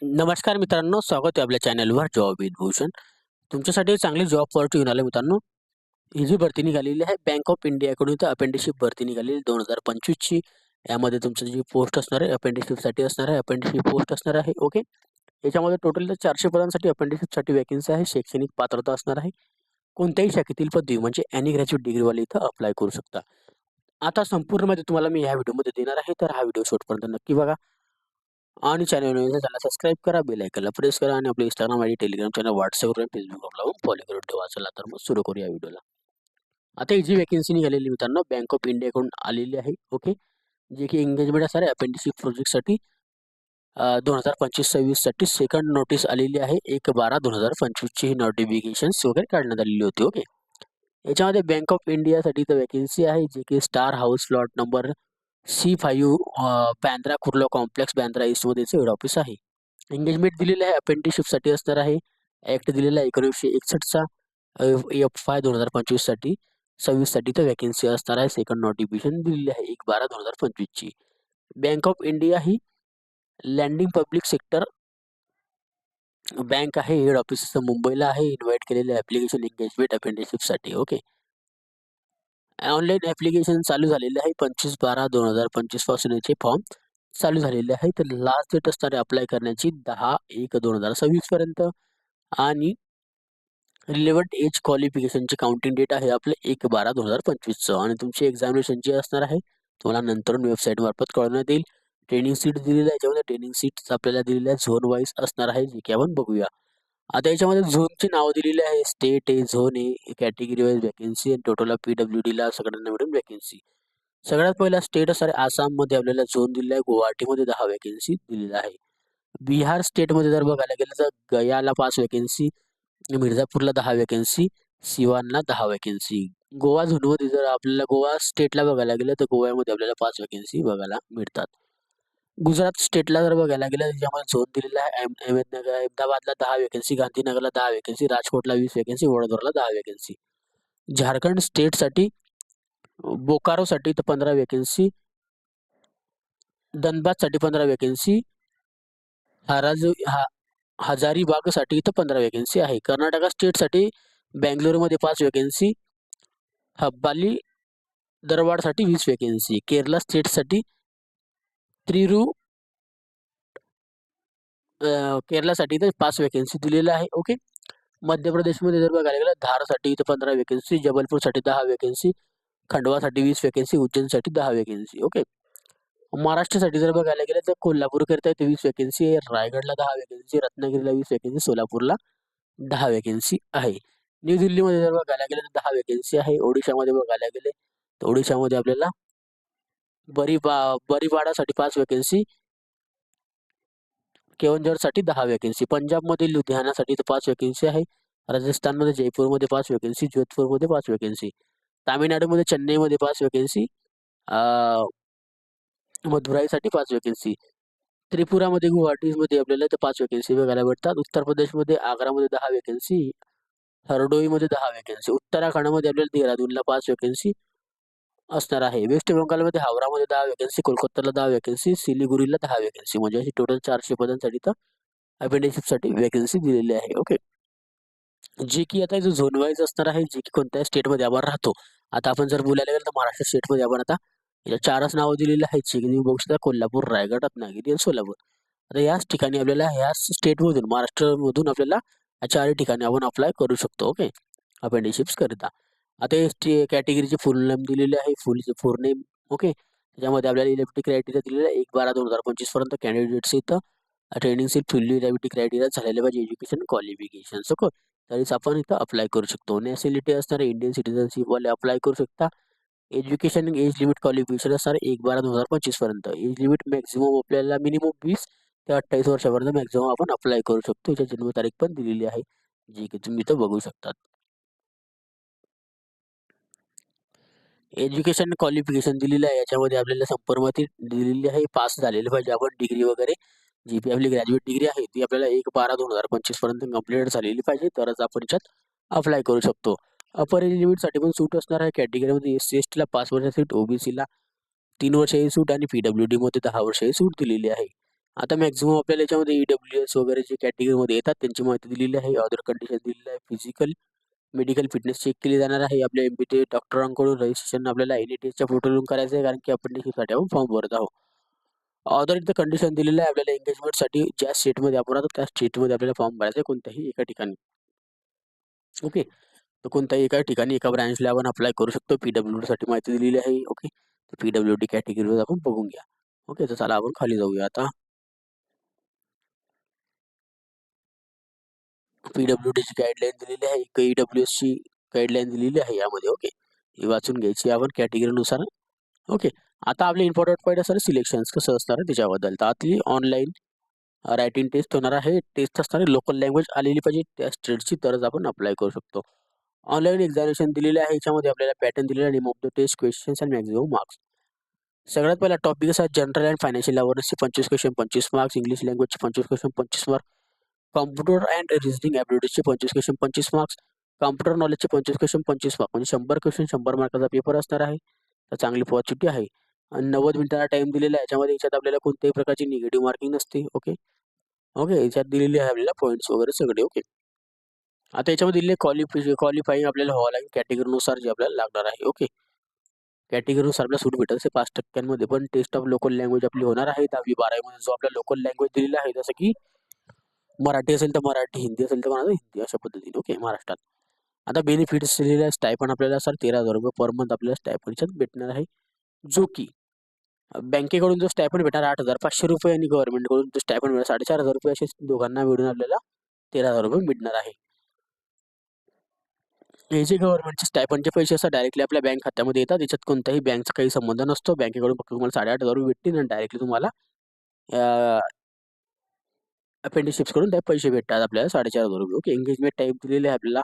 नमस्कार मित्रांनो, स्वागत आहे आपल्या चॅनलवर जॉब विथ भूषण. तुमच्यासाठी चांगली जॉब ऑपॉर्च्युनिटी घेऊन आलो मित्रांनो. ही जी भरती निघालेली आहे बँक ऑफ इंडियाकडून इथं अपेंटिसशिप भरती निघालेली 2025 ची. यामध्ये तुमची जी पोस्ट असणार आहे अपेंटिसशिपसाठी असणार आहे, अपेंटिसशिप पोस्ट असणार आहे. ओके. याच्यामध्ये टोटल 400 पदांसाठी अपेंटिसशिपसाठी वॅकन्सी आहे. शैक्षणिक पात्रता असणार आहे. कोणत्याही शाखेतील पदवी म्हणजे एनी ग्रॅज्युएट डिग्रीवाले इथं अप्लाय करू शकता. आता संपूर्ण माहिती तुम्हाला मी ह्या व्हिडिओमध्ये देणार आहे, तर हा व्हिडिओ शेवटपर्यंत नक्की बघा. आणि चॅनल सबस्क्राईब करा, बेल आयकॉनला प्रेस करा आणि आपले इंस्टाग्राम आयडी, टेलिग्राम चॅनल, WhatsAppवर आणि Facebookवर लावून फॉलो करून ठेवा. चला तर मग सुरू करूया व्हिडिओला. आता ही जी वॅकन्सी निघालेली मित्रांनो बँक ऑफ इंडियाकडून आलेली आहे. ओके. जे की एंगेजमेंट असणार आहे अपेंटिसशिप प्रोजेक्टसाठी 2025-26 साठी सेकंड नोटीस आलेली आहे. 1/12/2025 ची ही नोटिफिकेशन्स वगैरे काढण्यात आलेली होती. ओके. याच्यामध्ये बँक ऑफ इंडियासाठी तर वॅकन्सी आहे जे की star house plot number C5 Bandra Kurla complex Bandra ईस्टमध्ये हेड ऑफिस आहे. एंगेजमेंट दिलेलं आहे अपेंटिसशिपसाठी असणार आहे. ॲक्ट दिलेला आहे 1961चा. FY 2025 साठी 26 साठी तर वॅकन्सी असणार आहे. सेकंड नोटिफिकेशन दिलेली आहे 1/12/2025 ची. बँक ऑफ इंडिया ही लँडिंग पब्लिक सेक्टर बँक आहे. हेड ऑफिस मुंबईला आहे. इन्व्हाइट केलेले ॲप्लिकेशन एंगेजमेंट अपेंटिसशिपसाठी. ओके. ऑनलाईन ॲप्लिकेशन चालू झालेले आहे 25/12/2025 पासून याचे फॉर्म चालू झालेले आहे. तर लास्ट डेट असणार आहे अप्लाय करण्याची 10/1/2026 पर्यंत. आणि रिलेव्हंट एज क्वालिफिकेशनची काउंटिंग डेट आहे आपलं 1/12/2025 आणि तुमची एक्झामिनेशन जी असणार आहे तुम्हाला नंतरून वेबसाईट मार्फत कळवण्यात येईल. ट्रेनिंग सीट दिलेली आहे. याच्यामध्ये ट्रेनिंग सीट्स आपल्याला दिलेल्या झोन वाईज असणार आहे, जे की आपण बघूया. आता याच्यामध्ये झोनची नावं दिलेली आहे. स्टेट आहे, झोन आहे, कॅटेगरी वाईज वॅकन्सी आणि टोटल PWDला सगळ्यांना मिळून वॅकन्सी. सगळ्यात पहिला स्टेट असणार आहे आसाममध्ये आपल्याला झोन दिलेला आहे. गुवाहाटीमध्ये 10 वॅकन्सी दिलेला आहे. बिहार स्टेटमध्ये जर बघायला गेलं तर गयाला 5 वॅकन्सी, मिर्झापूरला 10 वॅकन्सी, सिवानला 10 वॅकन्सी. गोवा झोनमध्ये जर आपल्याला गोवा स्टेटला बघायला गेलं तर गोव्यामध्ये आपल्याला 5 वॅकन्सी बघायला मिळतात. गुजरात स्टेटला जर बघायला गेलं त्याच्यामध्ये झोन दिलेला आहे अहमदनगर, अहमदाबादला 10 वॅकन्सी, गांधीनगरला 10 वॅकन्सी, राजकोटला 20 वॅकन्सी, वडोदराला 10 वॅकन्सी. झारखंड स्टेटसाठी बोकारोसाठी तर 15 वॅकन्सी, धनबादसाठी 15 वॅकन्सी, हजारीबागसाठी इथं 15 वॅकन्सी आहे. कर्नाटका स्टेटसाठी बँगलोरमध्ये 5 वॅकन्सी, हब्बाली दरवाडसाठी 20 वॅकन्सी. केरला स्टेटसाठी केरलासाठी इथं 5 वॅकन्सी दिलेल्या आहे. ओके. मध्य प्रदेशमध्ये जर बघायला गेलं धारसाठी इथं 15 वॅकन्सी, जबलपूरसाठी 10 वॅकन्सी, खंडवासाठी 20 वॅकन्सी, उज्जैनसाठी 10 वॅकन्सी. ओके. महाराष्ट्रासाठी जर बघायला गेलं तर कोल्हापूर करता 23 वॅकन्सी आहे, रायगडला 10 वॅकन्सी, रत्नागिरीला 20 वॅकन्सी, सोलापूरला 10 वॅकन्सी आहे. न्यू दिल्लीमध्ये जर बघायला गेलं तर 10 वॅकन्सी आहे. ओडिशामध्ये बघायला गेले तर ओडिशामध्ये आपल्याला बरीपाडासाठी 5 वॅकन्सी, केवंझरसाठी 10 वॅकन्सी, पंजाबमध्ये लुधियानासाठी 5 वॅकन्सी आहे, राजस्थानमध्ये जयपूरमध्ये 5 वॅकन्सी, जोधपूरमध्ये 5 वॅकन्सी, तामिळनाडूमध्ये चेन्नईमध्ये 5 वॅकन्सी, मदुराईसाठी 5 वॅकन्सी, त्रिपुरामध्ये गुवाहाटीमध्ये आपल्याला तर 5 वॅकन्सी बघायला भेटतात. उत्तर प्रदेशमध्ये आग्रामध्ये 10 वॅकन्सी, हरडोईमध्ये 10 वॅकन्सी, उत्तराखंडमध्ये आपल्याला देहरादूनला 5 वॅकन्सी असणार आहे. वेस्ट बेंगालमध्ये हावरामध्ये 10 वॅकन्सी, कोलकाताला 10 वॅकन्सी, सिलिगुरीला 10 वॅकन्सी, म्हणजे अशी टोटल 400 पदांसाठी तर अपेंटिसशिपसाठी वॅकन्सी दिलेली आहे. ओके. जे की आता जो झोन वाईज असणार आहे, जे की कोणत्या स्टेटमध्ये आपण राहतो. आता आपण जर बोलायला गेलं तर महाराष्ट्र स्टेटमध्ये आपण आता या 4च नावं दिलेली आहेत, जे की तुम्ही बघू शकता कोल्हापूर, रायगड, रत्नागिरी आणि सोलापूर. आता याच ठिकाणी आपल्याला ह्या स्टेटमधून महाराष्ट्रामधून आपल्याला या 4 ठिकाणी आपण अप्लाय करू शकतो. ओके. अपेंटिसशिप्स करिता. आता एसटी कॅटेगरीचे फुल नेम दिलेले आहे, फुल नेम. ओके. त्याच्यामध्ये आपल्याला इलेक्ट्रिक क्रायटेरिया दिलेला आहे 1/12/2025 पर्यंत कॅन्डिडेट्स इथं training seat fully electric criteria झालेले पाहिजे, एज्युकेशन क्वालिफिकेशन्स. ओके. तरीच आपण इथं अप्लाय करू शकतो. नॅशनॅलिटी असणारे इंडियन सिटिझनशिप वाले अप्लाय करू शकता. एज्युकेशन एज लिमिट क्वालिफिकेशन असणार 1/12/2025 पर्यंत. एज लिमिट मॅक्झिमम आपल्याला मिनिमम 20 ते 28 वर्षापर्यंत मॅक्झिमम आपण अप्लाय करू शकतो. याची जन्मतारीख पण दिलेली आहे, जी की तुम्ही इथं बघू शकता. एज्युकेशन क्वालिफिकेशन दिलेलं आहे, याच्यामध्ये आपल्याला संपर्कमाहिती दिलेली आहे, पास झालेलं पाहिजे आपण डिग्री वगैरे, जी पी आपली ग्रॅज्युएट डिग्री आहे ती आपल्याला 1/12/2025 पर्यंत कंप्लीट झालेली पाहिजे, तरच आपण याच्यात अप्लाय करू शकतो. अपर एज लिमिटसाठी पण सूट असणार आहे. कॅटेगरीमध्ये SC/STला 5 वर्षाची सूट, OBCला 3 वर्षाची सूट आणि PWDमध्ये 10 वर्षाची सूट दिलेली आहे. आता मॅक्झिमम आपल्याला याच्यामध्ये EWS वगैरे जे कॅटेगरीमध्ये येतात त्यांची माहिती दिलेली आहे. अदर कंडिशन दिलेली आहे. फिजिकल मेडिकल फिटनेस चेक केली जाणार आहे. आपल्या MBT डॉक्टरांकडून रजिस्ट्रेशन आपल्याला NETच्या पोर्टलवरून करायचं आहे, कारण की अपेंडिक्ससाठी आपण फॉर्म भरत आहोत. अदर इथं कंडिशन दिलेलं आहे आपल्याला एंगेजमेंटसाठी ज्या स्टेटमध्ये आपण राहतो त्या स्टेटमध्ये आपल्याला फॉर्म भरायचा आहे कोणत्याही एका ठिकाणी. ओके, तर कोणत्याही एका ठिकाणी एका ब्रँचला आपण अप्लाय करू शकतो. PWD साठी माहिती दिलेली आहे. ओके, तर PWD कॅटेगरीवर आपण बघून घ्या. ओके, तर चला आपण खाली जाऊया आता. PWDची गाईडलाईन दिलेली आहे. EWSची गाईडलाईन दिलेली आहे यामध्ये. ओके, ही वाचून घ्यायची आपण कॅटेगरीनुसार. ओके, आता आपले इम्पॉर्टंट पॉईंट असणार सिलेक्शन्स कसं असणार आहे त्याच्याबद्दल. तर आतली ऑनलाईन रायटिंग टेस्ट होणार आहे. टेस्ट असणार आहे लोकल लँग्वेज आलेली पाहिजे त्या स्टेटची, तरच आपण अप्लाय करू शकतो. ऑनलाईन एक्झामिनेशन दिलेले आहे. याच्यामध्ये आपल्याला पॅटर्न दिलेला आहे. Name of the test, questions आणि मॅक्झिमम मार्क्स. सगळ्यात पहिला टॉपिक असा जनरल अँड फायनान्शियल अवेअरनेसचे 25 क्वेश्चन 25 मार्क्स, इंग्लिश लँग्वेजचे 25 question 25 marks, computer and reasoning ॲबिलिटीजचे 25 क्वेश्चन 25 मार्क्स, कॉम्प्युटर नॉलेजचे 25 क्वेश्चन 25 मार्क्स, म्हणजे 100 क्वेश्चन 100 मार्काचा पेपर असणार आहे. तर चांगली पॉझिटिव्हिटी आहे. आणि 90 मिनिटाचा टाइम दिलेला आहे. याच्यामध्ये याच्यात आपल्याला कोणत्याही प्रकारची निगेटिव्ह मार्किंग नसते. ओके ओके, याच्यात दिलेली आहे आपल्याला पॉईंट्स वगैरे सगळे. ओके, आता याच्यामध्ये दिलेले क्वालिफाईंग आपल्याला व्हावं लागेल कॅटेगरीनुसार जे आपल्याला लागणार आहे. ओके, कॅटेगरीनुसार आपल्याला सूट भेटत असे 5% पण टेस्ट ऑफ लोकल लँग्वेज आपली होणार आहे 10वी-12वीमध्ये. जो आपला लोकल लँग्वेज दिलेला आहे, जसं की मराठी असेल तर मराठी, हिंदी असेल तर कोणाला हिंदी, अशा पद्धतीने. ओके, महाराष्ट्रात. आता बेनिफिट्स दिलेले आहे. स्टायपन आपल्याला सर 13,000 रुपये पर मंथ आपल्याला स्टायपनच्यात भेटणार आहे, जो की बँकेकडून जो स्टायपन भेटणार 8,500 रुपये आणि गव्हर्नमेंटकडून जो स्टायपन भेटणार 4,500 रुपये, असे दोघांना मिळून आपल्याला 13,000 रुपये मिळणार आहे. हे जे गव्हर्नमेंटचे स्टायपनचे पैसे असतात डायरेक्टली आपल्या बँक खात्यामध्ये येतात. याच्यात कोणत्याही बँकचा काही संबंध नसतो. बँकेकडून फक्त तुम्हाला 8,500 रुपये भेटतील आणि डायरेक्टली तुम्हाला अपेंडिशिप्सकडून त्या पैसे भेटतात आपल्याला 4,500 रुपये. ओके, एंगेजमेंट टाईप दिलेले आहे आपल्याला.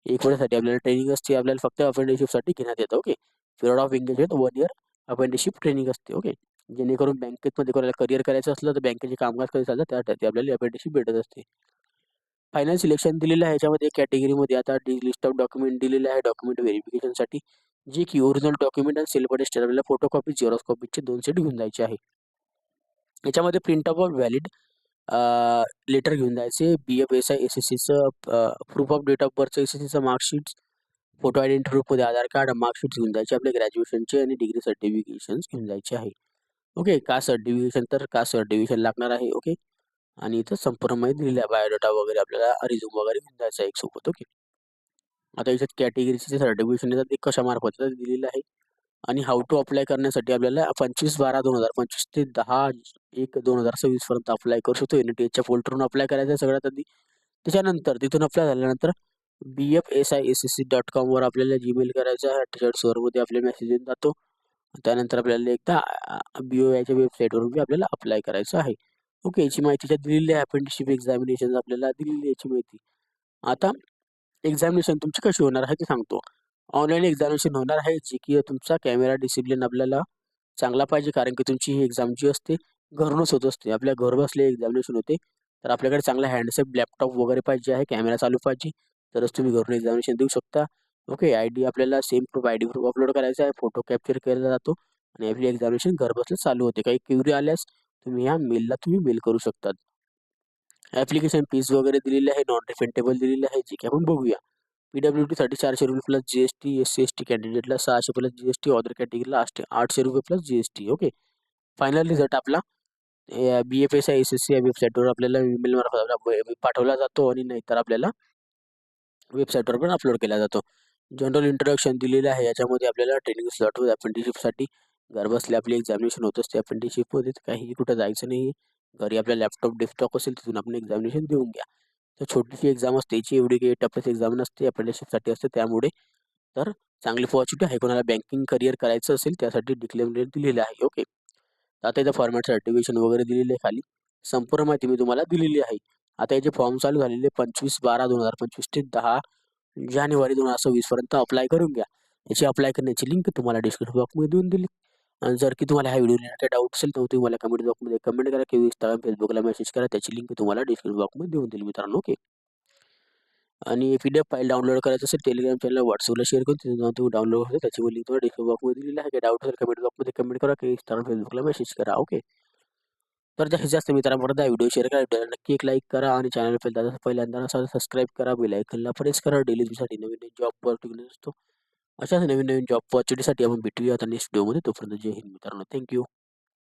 1 वर्षासाठी आपल्याला ट्रेनिंग असते. आपल्याला फक्त अपेंडिशिपसाठी घेण्यात येतं. Okay, period of engagement 1 year apprenticeship training असते. ओके, जेणेकरून बँकेमध्ये कोणाला करिअर करायचं असलं तर बँकेचे कामकाज कधी चालतं त्यासाठी आपल्याला अपेंडिशिप भेटत असते. फायनल सिलेक्शन दिलेलं आहे. याच्यामध्ये कॅटेगरीमध्ये आता लिस्ट ऑफ डॉक्युमेंट दिलेले आहे डॉक्युमेंट व्हेरिफिकेशनसाठी, जे की ओरिजिनल डॉक्युमेंट आणि सेल्फ अटेस्टेड आपल्याला फोटोकॉपी झेरॉक्स कॉपीचे 2 सेट घेऊन जायचे आहे. याच्यामध्ये प्रिंट ऑफ व्हॅलिड लेटर घेऊन जायचे, BFSI SSCचं प्रूफ ऑफ डेट ऑफ बर्थचं SSCचं मार्कशीट, फोटो आयडेंटिटी प्रूफमध्ये आधार कार्ड, मार्कशीट घेऊन जायचे आपले ग्रॅज्युएशनचे आणि डिग्री सर्टिफिकेशन्स घेऊन जायचे आहे. ओके, कास्ट सर्टिफिकेशन तर कास्ट सर्टिफिकेशन लागणार आहे. ओके, आणि इथं संपूर्ण माहिती दिलेली आहे. बायोडाटा वगैरे आपल्याला रिझ्यूम वगैरे घेऊन जायचा आहे एक सोबत. ओके, आता याच्यात कॅटेगरीचे जे सर्टिफिकेशन येतात ते कशामार्फत येतात दिलेलं आहे. आणि हाऊ टू अप्लाय करण्यासाठी आपल्याला 25/12/2025 ते 10/1/2026 पर्यंत अप्लाय करू शकतो. NETच्या पोर्टलवरून अप्लाय करायचं आहे सगळ्यात आधी. त्याच्यानंतर तिथून अप्लाय झाल्यानंतर bfsissc.com वर आपल्याला जीमेल करायचा आहे. त्याच्यावर सर्व्हरमध्ये आपल्याला मेसेज येऊन जातो. त्यानंतर आपल्याला एकदा BOIच्या वेबसाईटवरून आपल्याला अप्लाय करायचं आहे. ओके, याची माहिती त्याच्यात दिलेली आहे. अपेंडिशिप एक्झामिनेशन आपल्याला दिलेली आहे याची माहिती. आता एक्झामिनेशन तुमची कशी होणार आहे ते सांगतो. ऑनलाईन एक्झामिनेशन होणार आहे, जी की तुमचा कॅमेरा डिसिप्लिन आपल्याला चांगला पाहिजे, कारण की तुमची ही एक्झाम जी असते घरूनच होत असते. आपल्या घर बसल्या एक्झामिनेशन होते. तर आपल्याकडे चांगला हँडसेट, लॅपटॉप वगैरे पाहिजे आहे, कॅमेरा चालू पाहिजे, तरच तुम्ही घरून एक्झामिनेशन देऊ शकता. ओके, ID आपल्याला same proof ID proof upload करायचा आहे, फोटो कॅप्चर केला जातो आणि आपली एक्झामिनेशन घरबसल्या चालू होते. काही क्वेरी आल्यास तुम्ही ह्या मेलला मेल करू शकतात. ॲप्लिकेशन फीस वगैरे दिलेली आहे, नॉन रिफंडेबल दिलेली आहे, जी की आपण बघूया. PWDसाठी 400 रुपये प्लस GST, SC/ST कॅन्डिडेटला 600 प्लस GST, अदर कॅटेगरीला 800 रुपये plus GST. Okay, final result आपला BFSI SSC या वेबसाईटवर आपल्याला ईमेल मार्फत पाठवला जातो आणि नाहीतर आपल्याला वेबसाईटवर पण अपलोड केला जातो. जनरल इंट्रोडक्शन दिलेलं आहे. याच्यामध्ये आपल्याला ट्रेनिंग स्लॉट अपेंटिशिपसाठी घरबसल्या आपली एक्झामिनेशन होत असते. अपेंटिशिपमध्ये काही कुठं जायचं नाही. घरी आपल्या लॅपटॉप, डेस्कटॉप असेल तिथून आपण एक्झामिनेशन देऊन घ्या. तर छोटीशी एक्झाम असते, याची एवढी काही टफेस्ट एक्झाम नसते, अपेंटिशिपसाठी असते. त्यामुळे तर चांगली पॉझिटिव्ह आहे. कोणाला बँकिंग करिअर करायचं असेल त्यासाठी डिक्लेअर दिलेलं आहे. ओके, आता इथं फॉर्मॅट सर्टिफिकेशन वगैरे दिलेले आहे खाली. संपूर्ण माहिती मी तुम्हाला दिलेली आहे. आता याचे फॉर्म चालू झालेले 25/12/2025 ते 10 जानेवारी 2026 पर्यंत अप्लाय करून घ्या. याची अप्लाय करण्याची लिंक तुम्हाला डिस्क्रिप्शन बॉक्समध्ये देऊन दिली. आणि जर की तुम्हाला ह्या व्हिडिओ रिलेटेड डाऊट असेल तर तुम्ही मला कमेंट बॉक्समध्ये कमेंट करा किंवा Instagram, Facebookला मेसेज करा. त्याची लिंक तुम्हाला डिस्क्रिप्शन बॉक्समध्ये देऊन दिली मित्रांनो. ओके, आणि PDF फाईल डाउनलोड करायचं असेल टेलिग्राम चॅनल WhatsAppला शेअर करून तिथून जाऊन तुम्ही डाउनलोड होते. त्याची लिंक तुम्हाला डिस्क्रिप्शन बॉक्समध्ये दिलेली आहे. काही डाऊट असेल कमेंट बॉक्समध्ये कमेंट करा किंवा Instagram, Facebookला मेसेज करा. ओके. तर जास्तीत जास्त मित्रांपर्यंत हा व्हिडिओ शेअर करा. व्हिडिओला नक्की एक लाईक करा आणि चॅनल पहिल्यांदा नसाल सबस्क्राईब करा. बेल आयकॉनला प्रेस करा. डेलीसाठी नवीन नवीन जॉब ऑपॉर्च्युनिटी असतो. अशाच नवीन नवीन जॉब ऑपॉर्च्युनिटीसाठी आपण भेटूया आता नेक्स्ट व्हिडिओमध्ये. तोपर्यंत जय हिंद मित्रांनो. थँक्यू.